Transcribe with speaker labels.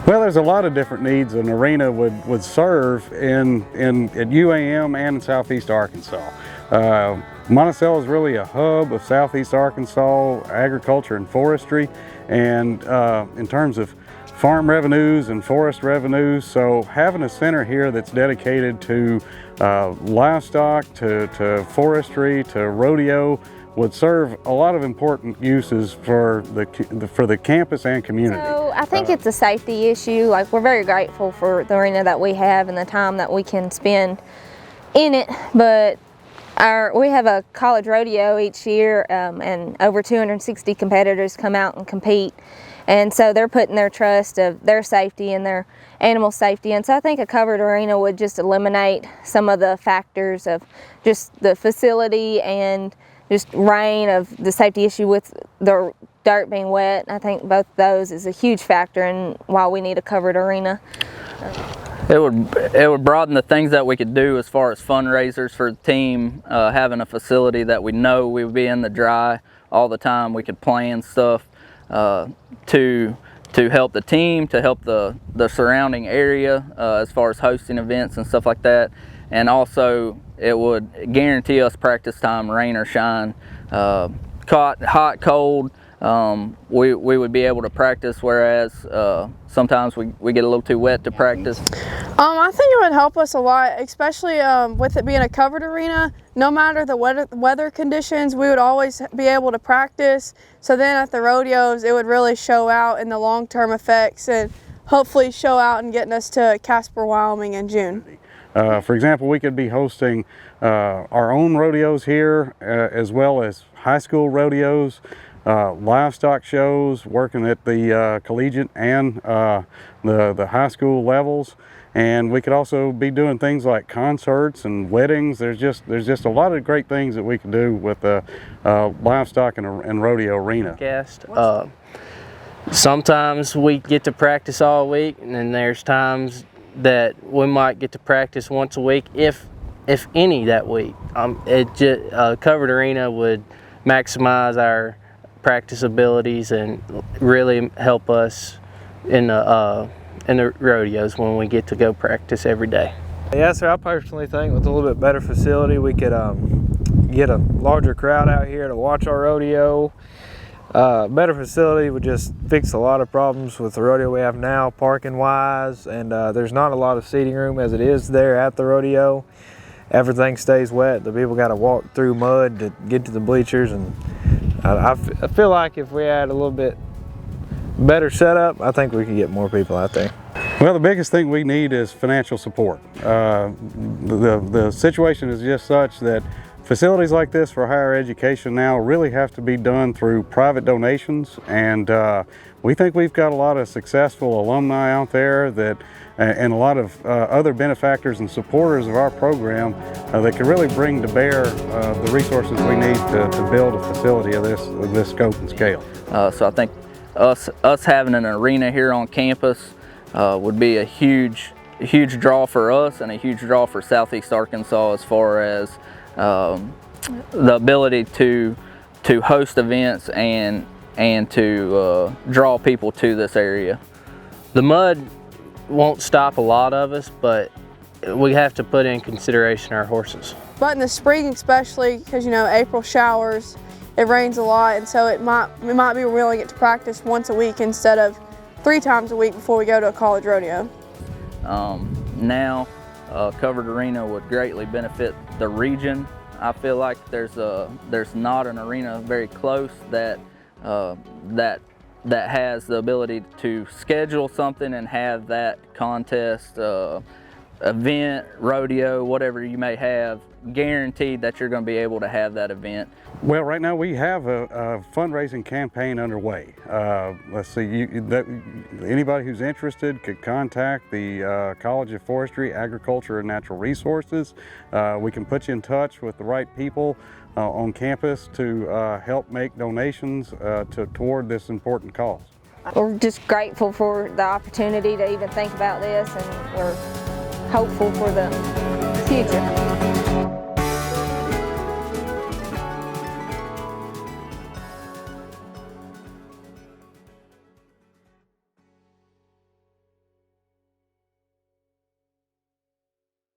Speaker 1: Well, there's a lot of different needs an arena would serve at UAM and in Southeast Arkansas. Monticello is really a hub of Southeast Arkansas agriculture and forestry, and in terms of farm revenues and forest revenues, so having a center here that's dedicated to livestock, to forestry, to rodeo would serve a lot of important uses for the campus and community.
Speaker 2: So I think it's a safety issue. Like, we're very grateful for the arena that we have and the time that we can spend in it, but we have a college rodeo each year, and over 260 competitors come out and compete, and so they're putting their trust of their safety and their animal safety, and so I think a covered arena would just eliminate some of the factors of just the facility and just rain, of the safety issue with the dirt being wet. I think both of those is a huge factor in why we need a covered arena.
Speaker 3: It would broaden the things that we could do as far as fundraisers for the team. Having a facility that we know we would be in the dry all the time, we could plan stuff to help the team, to help the surrounding area as far as hosting events and stuff like that. And also, it would guarantee us practice time, rain or shine, hot, cold. We would be able to practice, whereas sometimes we get a little too wet to practice.
Speaker 4: I think it would help us a lot, especially with it being a covered arena. No matter the weather conditions, we would always be able to practice. So then at the rodeos, it would really show out in the long-term effects and hopefully show out in getting us to Casper, Wyoming in June.
Speaker 1: For example, we could be hosting our own rodeos here, as well as high school rodeos, livestock shows, working at the collegiate and the high school levels. And we could also be doing things like concerts and weddings. There's just a lot of great things that we can do with the livestock and rodeo arena.
Speaker 5: Sometimes we get to practice all week, and then there's times that we might get to practice once a week, if any, that week. A covered arena would maximize our practice abilities and really help us in the rodeos when we get to go practice every day.
Speaker 6: Yeah, sir, I personally think with a little bit better facility, we could get a larger crowd out here to watch our rodeo. Better facility would just fix a lot of problems with the rodeo we have now, parking wise, and there's not a lot of seating room as it is there at the rodeo. Everything stays wet. The people got to walk through mud to get to the bleachers, and I feel like if we had a little bit better setup, I think we could get more people out there.
Speaker 1: Well, the biggest thing we need is financial support. The situation is just such that facilities like this for higher education now really have to be done through private donations, and we think we've got a lot of successful alumni out there that, and a lot of other benefactors and supporters of our program that can really bring to bear the resources we need to build a facility of this scope and scale.
Speaker 3: So I think us having an arena here on campus would be a huge draw for us and a huge draw for Southeast Arkansas as far as the ability to host events and to draw people to this area.
Speaker 5: The mud won't stop a lot of us, but we have to put in consideration our horses.
Speaker 4: But in the spring especially, because April showers, it rains a lot, and so it might be we only get to practice once a week instead of 3 times a week before we go to a college rodeo.
Speaker 3: Now, a covered arena would greatly benefit the region. I feel like there's not an arena very close that has the ability to schedule something and have that contest, event, rodeo, whatever you may have, guaranteed that you're going to be able to have that event.
Speaker 1: Well, right now we have a fundraising campaign underway. Let's see, anybody who's interested could contact the College of Forestry, Agriculture, and Natural Resources. We can put you in touch with the right people on campus to help make donations toward this important cause.
Speaker 2: We're just grateful for the opportunity to even think about this, and we're hopeful for the future.